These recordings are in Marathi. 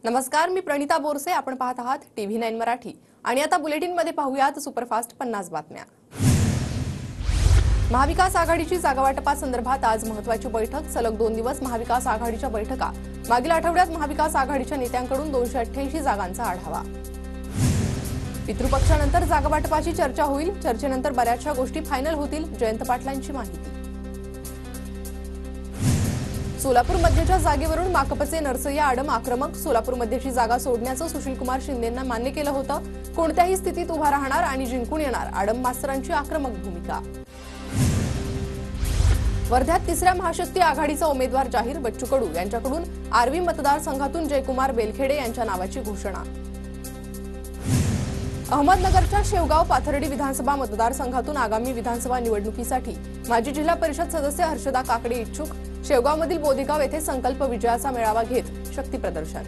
नमस्कार, मी प्रणिता बोरसे. आपण पाहत आहात TV9 मराठी आणि आता बुलेटिन मध्ये पाहूयात सुपरफास्ट 50 बातम्या. महाविकास आघाडीची जागा वाटपासंदर्भात आज महत्त्वाची बैठक. सलग 2 दिवस महाविकास आघाडीच्या बैठका. मागील आठवड्यात महाविकास आघाडीच्या नेत्यांकडून 288 जागांचा आढावा. पितृपक्षानंतर जागा वाटपाची चर्चा होईल. चर्चेनंतर बऱ्याचशा गोष्टी फायनल होतील. जयंत पाटलांची माहिती. सोलापूर मध्येच्या जागेवरून माकपचे नरसय्या आडम आक्रमक. सोलापूर मध्येची जागा सोडण्याचं सुशीलकुमार शिंदेंना मान्य केलं होतं. कोणत्याही स्थितीत उभा राहणार आणि जिंकून येणार, आडम मास्तरांची आक्रमक भूमिका. वर्ध्यात तिसऱ्या महाशक्ती आघाडीचा उमेदवार जाहीर. बच्चू कडू यांच्याकडून आर्वी मतदारसंघातून जयकुमार बेलखेडे यांच्या नावाची घोषणा. अहमदनगरच्या शेवगाव पाथर्डी विधानसभा मतदारसंघातून आगामी विधानसभा निवडणुकीसाठी माजी जिल्हा परिषद सदस्य हर्षदा काकडे इच्छुक. शेवगावमधील बोदेगाव येथे संकल्प विजयाचा मेळावा घेत शक्ती प्रदर्शन.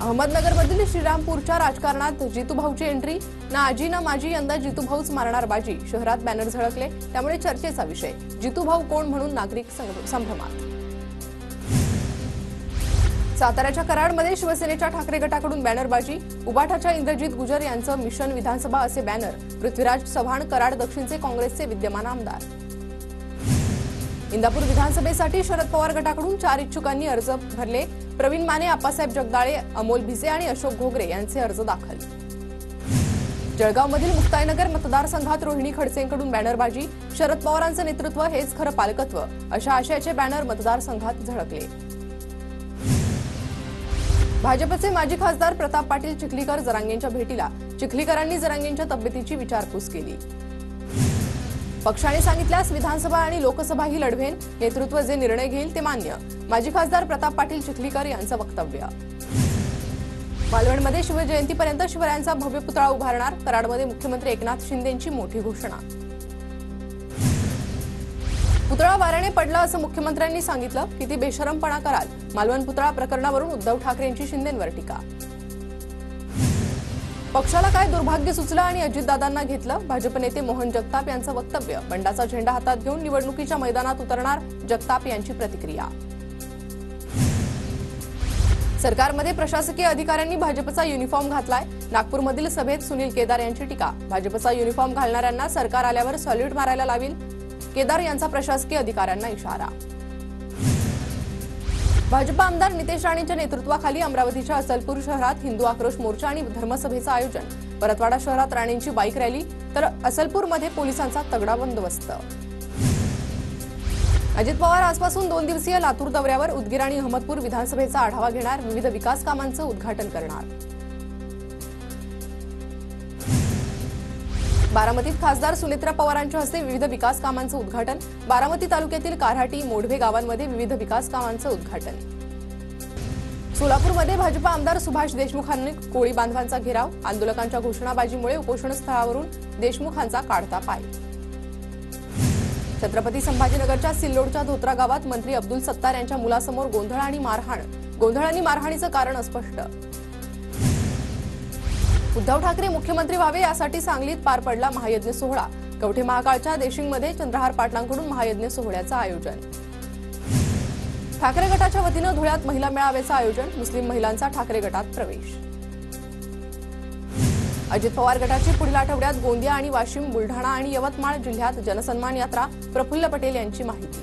अहमदनगरमधील श्रीरामपूरच्या राजकारणात जितूभाऊची एंट्री. ना आजी ना माझी, यंदा जितूभाऊच मारणार बाजी. शहरात बॅनर झळकले, त्यामुळे चर्चेचा विषय. जितूभाऊ कोण म्हणून नागरिक संभ्रमात. साताऱ्याच्या कराडमध्ये शिवसेनेच्या ठाकरे गटाकडून बॅनरबाजी. उबाठाच्या इंद्रजित गुजर यांचं मिशन विधानसभा असे बॅनर. पृथ्वीराज चव्हाण कराड दक्षिणचे काँग्रेसचे विद्यमान आमदार. इंदापूर विधानसभेसाठी शरद पवार गटाकडून 4 इच्छुकांनी अर्ज भरले. प्रवीण माने, आप्पासाहेब जगदाळे, अमोल भिसे आणि अशोक घोगरे यांचे अर्ज दाखल. जळगावमधील मुक्ताईनगर मतदारसंघात रोहिणी खडसेंकडून बॅनरबाजी. शरद पवारांचं नेतृत्व हेच खरं पालकत्व, अशा आशयाचे बॅनर मतदारसंघात झळकले. भाजपचे माजी खासदार प्रताप पाटील चिखलीकर जरांगेंच्या भेटीला. चिखलीकरांनी जरांगेंच्या तब्येतीची विचारपूस केली. पक्षाने सांगितल्यास विधानसभा आणि लोकसभाही लढवेन. नेतृत्व जे निर्णय घेईल ते मान्य. माजी खासदार प्रताप पाटील चिखलीकर यांचं वक्तव्य. मालवणमध्ये शिवजयंतीपर्यंत शिवरायांचा भव्य पुतळा उभारणार. कराडमध्ये मुख्यमंत्री एकनाथ शिंदेंची मोठी घोषणा. पुतळा वाऱ्याने पडला असं मुख्यमंत्र्यांनी सांगितलं. किती बेशरमपणा कराल. मालवण पुतळा प्रकरणावरून उद्धव ठाकरेंची शिंदेंवर टीका. पक्षाला काय दुर्भाग्य सुचलं आणि अजितदादांना घेतलं. भाजप नेते मोहन जगताप यांचं वक्तव्य. बंडाचा झेंडा हातात घेऊन निवडणुकीच्या मैदानात उतरणार, जगताप यांची प्रतिक्रिया. सरकारमध्ये प्रशासकीय अधिकाऱ्यांनी भाजपचा युनिफॉर्म घातलाय. नागपूरमधील सभेत सुनील केदार यांची टीका. भाजपचा युनिफॉर्म घालणाऱ्यांना सरकार आल्यावर सॅल्यूट मारायला लावील. केदार यांचा प्रशासकीय अधिकाऱ्यांना इशारा. भाजप आमदार नितेश राणेंच्या नेतृत्वाखाली अमरावतीच्या असलपूर शहरात हिंदू आक्रोश मोर्चा आणि धर्मसभेचं आयोजन. परतवाडा शहरात राणेंची बाईक रॅली, तर असलपूरमध्ये पोलिसांचा तगडा बंदोबस्त. अजित पवार आजपासून 2 दिवसीय लातूर दौऱ्यावर. उदगीर आणि अहमदपूर विधानसभेचा आढावा घेणार. विविध विकास कामांचं उद्घाटन करणार. बारामतीत खासदार सुनेत्रा पवारांच्या हस्ते विविध विकास कामांचं उद्घाटन. बारामती तालुक्यातील कारहाटी, मोढवे गावांमध्ये विविध विकास कामांचं उद्घाटन. सोलापूरमध्ये भाजप आमदार सुभाष देशमुखांनी कोळी बांधवांचा घेराव. आंदोलकांच्या घोषणाबाजीमुळे उपोषणस्थळावरून देशमुखांचा काढता पाय. छत्रपती संभाजीनगरच्या सिल्लोडच्या धोत्रा गावात मंत्री अब्दुल सत्तार यांच्या मुलासमोर गोंधळ आणि मारहाण. गोंधळ आणि मारहाणीचं कारण अस्पष्ट. उद्धव ठाकरे मुख्यमंत्री व्हावे यासाठी सांगलीत पार पडला महायज्ञ सोहळा. कवठे महाकाळच्या देशिंगमध्ये चंद्रहार पाटलांकडून महायज्ञ सोहळ्याचं आयोजन. ठाकरे गटाच्या वतीनं धुळ्यात महिला मेळाव्याचं आयोजन. मुस्लिम महिलांचा ठाकरे गटात प्रवेश. अजित पवार गटाची पुढील आठवड्यात गोंदिया आणि वाशिम, बुलढाणा आणि यवतमाळ जिल्ह्यात जनसन्मान यात्रा. प्रफुल्ल पटेल यांची माहिती.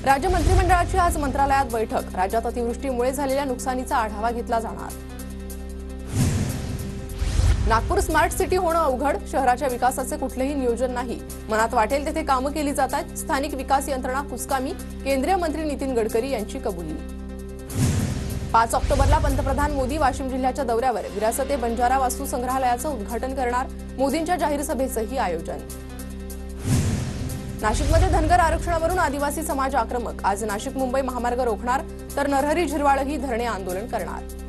राज्य मंत्रिमंडळाची आज मंत्रालयात बैठक. राज्यात अतिवृष्टीमुळे झालेल्या नुकसानीचा आढावा घेतला जाणार. नागपूर स्मार्ट सिटी होणं अवघड. शहराच्या विकासाचे कुठलेही नियोजन नाही. मनात वाटेल तेथे कामं केली जातात. स्थानिक विकास यंत्रणा कुचकामी. केंद्रीय मंत्री नितीन गडकरी यांची कबुली. 5 ऑक्टोबरला पंतप्रधान मोदी वाशिम जिल्ह्याच्या दौऱ्यावर. विरासते बंजारा वास्तू संग्रहालयाचं उद्घाटन करणार. मोदींच्या जाहीर सभेचंही आयोजन. नाशिकमध्ये धनगर आरक्षणावरून आदिवासी समाज आक्रमक. आज नाशिक मुंबई महामार्ग रोखणार, तर नरहरी झिरवाळही धरणे आंदोलन करणार.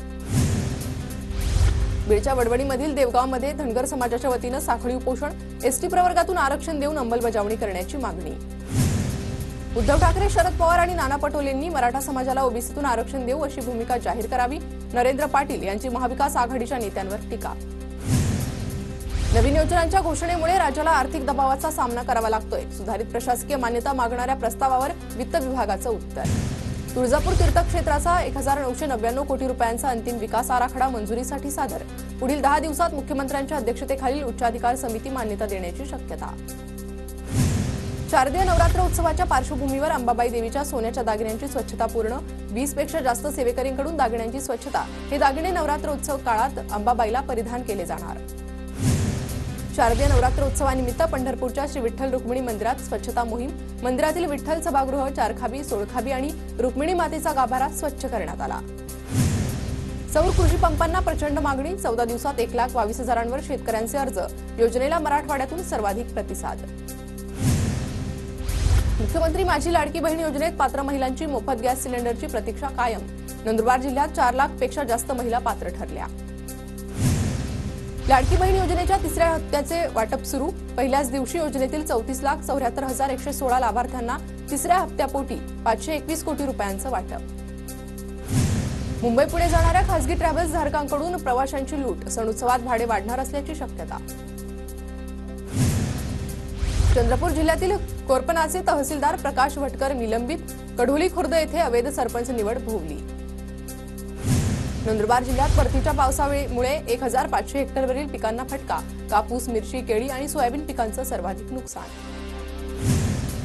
बीडच्या वडवणीमधील देवगावमध्ये धनगर समाजाच्या वतीनं साखळी उपोषण. एसटी प्रवर्गातून आरक्षण देऊन अंमलबजावणी करण्याची मागणी. उद्धव ठाकरे, शरद पवार आणि नाना पटोलेंनी मराठा समाजाला ओबीसीतून आरक्षण देऊ अशी भूमिका जाहीर करावी. नरेंद्र पाटील यांची महाविकास आघाडीच्या नेत्यांवर टीका. नवीन योजनांच्या घोषणेमुळे राज्याला आर्थिक दबावाचा सामना करावा लागतोय. सुधारित प्रशासकीय मान्यता मागणाऱ्या प्रस्तावावर वित्त विभागाचं उत्तर. तुळजापूर तीर्थक्षेत्राचा 1999 कोटी रुपयांचा अंतिम विकास आराखडा मंजुरीसाठी सादर। पुढील 10 दिवसात मुख्यमंत्र्यांच्या अध्यक्षतेखालील उच्चाधिकार समिती मान्यता देण्याची शक्यता। शारदीय नवरात्र उत्सवाच्या पार्श्वभूमीवर अंबाबाई देवीच्या सोन्याच्या दागिन्यांची स्वच्छता पूर्ण। 20 पेक्षा जास्त सेवेकरींकडून दागिन्यांची स्वच्छता। हे दागिने नवरात्र उत्सव काळात अंबाबाईला परिधान केले जाणार। शारदीय नवरात्र उत्सवानिमित्त पंढरपूरच्या श्री विठ्ठल रुक्मिणी मंदिरात स्वच्छता मोहीम। मंदिरातील विठ्ठल सभागृह, चारखाबी, सोळखाबी आणि रुक्मिणी मातेचा गाभारा स्वच्छ करण्यात आला। सौर कृषी पंपांना प्रचंड मागणी। 14 दिवसात 1,22,000 शेतकऱ्यांचे अर्ज। योजनेला मराठवाड्यातून सर्वाधिक प्रतिसाद। मुख्यमंत्री माझी लाडकी बहीण योजनेत पात्र महिलांची मोफत गॅस सिलेंडरची प्रतीक्षा कायम। नंदुरबार जिल्ह्यात 4 लाख पेक्षा जास्त महिला पात्र ठरल्या। लाडकी बहीण योजनेच्या तिसऱ्या हप्त्याचे वाटप सुरू। पहिल्याच दिवशी योजनेतील 34,74,116 लाभार्थ्यांना तिसऱ्या हप्त्यापोटी 521 कोटी रुपयांचं वाटप। मुंबई पुणे जाणाऱ्या खासगी ट्रॅव्हल्स धारकांकडून प्रवाशांची लूट। सण उत्सवात भाडे वाढणार असल्याची शक्यता। चंद्रपूर जिल्ह्यातील कोरपनाचे तहसीलदार प्रकाश भटकर निलंबित। कढोली खुर्द येथे अवैध सरपंच निवड भोवली। नंदुरबार जिल्ह्यात परतीच्या पावसामुळे 1,500 हेक्टरवरील पिकांना फटका। कापूस, मिरची, केळी आणि सोयाबीन पिकांचं सर्वाधिक नुकसान।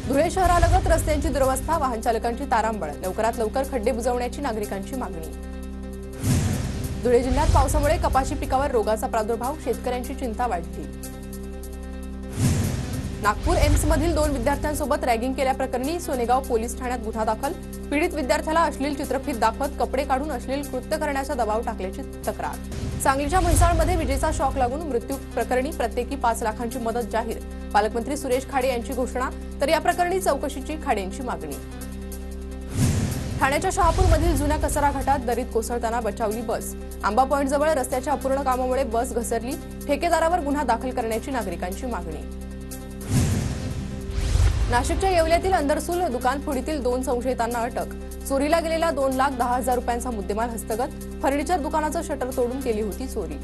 धुळे शहरालगत रस्त्यांची दुरवस्था, वाहन चालकांची तारांबळ। लवकरात लवकर खड्डे बुजवण्याची नागरिकांची मागणी। धुळे जिल्ह्यात पावसामुळे कपाशी पिकावर रोगाचा प्रादुर्भाव, शेतकऱ्यांची चिंता वाढली। नागपूर एम्समधील 2 विद्यार्थ्यांसोबत रॅगिंग केल्याप्रकरणी सोनेगाव पोलीस ठाण्यात गुन्हा दाखल। पीडित विद्यार्थ्याला अश्लील चित्रफित दाखवत कपडे काढून अश्लील कृत्य करण्याचा दबाव टाकल्याची तक्रार। सांगलीच्या म्हैसाळमध्ये विजेचा शॉक लागून मृत्यू प्रकरणी प्रत्येकी 5 लाखांची मदत जाहीर। पालकमंत्री सुरेश खाडे यांची घोषणा, तर या प्रकरणी चौकशीची खाडेंची मागणी। ठाण्याच्या शहापूरमधील जुन्या कचरा घाटात दरीत कोसळताना बचावली बस। आंबा पॉइंटजवळ रस्त्याच्या अपूर्ण कामामुळे बस घसरली। ठेकेदारावर गुन्हा दाखल करण्याची नागरिकांची मागणी। नाशिकच्या येवल्यातील अंदरसूल दुकान फोडीतील 2 संशयितांना अटक। चोरीला गेलेला 2,10,000 रुपयांचा मुद्देमाल हस्तगत। फर्निचर दुकानाचं शटर तोडून केली होती चोरी।